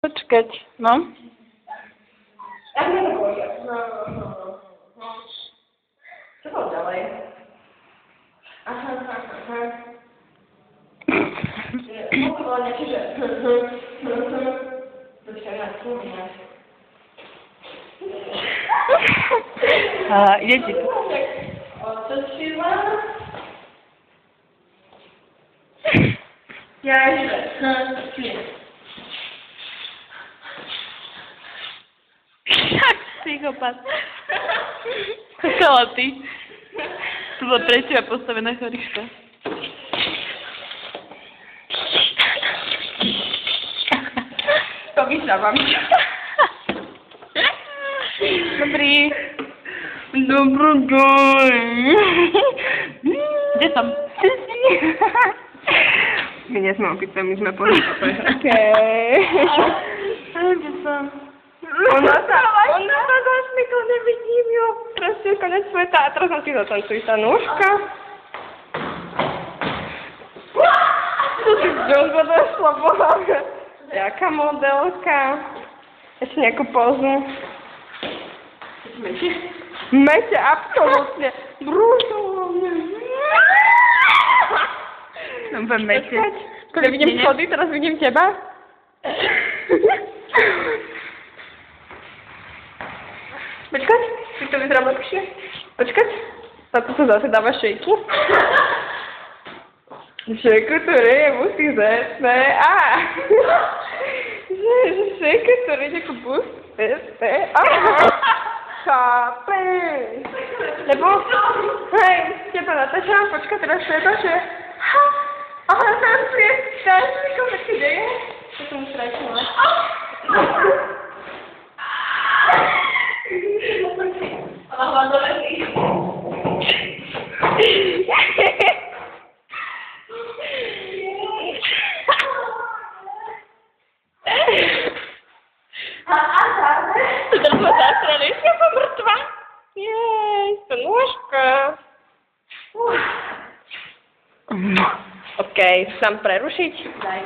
Počkať, no. Jak mnie to boli? Co tam dalej? Aha. Powołania ci, że... Wyciągać słownie. Idzie ci. Odtoczyła. Ja źle. Psychopat. Takala ty. To bola pre teba postavená choriška. To vysávam. Dobrý. Dobrodaj. Kde som? My nie sme opice, my sme pohybavé. Okej. Kde som? Ona sa zasmykla, nevidím ju. Proste konec sveta a teraz som si zatancuj sa nôžka. Tu si Johnba došla, boha. Jaká modelka. Ešte nejakú pozu. Mete, absolútne. Brutálne. No budem mete. Keď vidím schody, teraz vidím teba. Počkať, si to vyzerá lepšie. Počkať, na to sa zase dáva šejky. Šejku, ktorý je musí zase. Že šejku, ktorý je ako boost. Chápeš. Lebo, hej, teba Natáša, počkaj, teraz to je to, že... Aha, tam je, čo sa ti deje? To som strašila. To drbo zasrané, ja som mŕtva. Jej, to nôžka. Okej, mám prerušiť? Daj.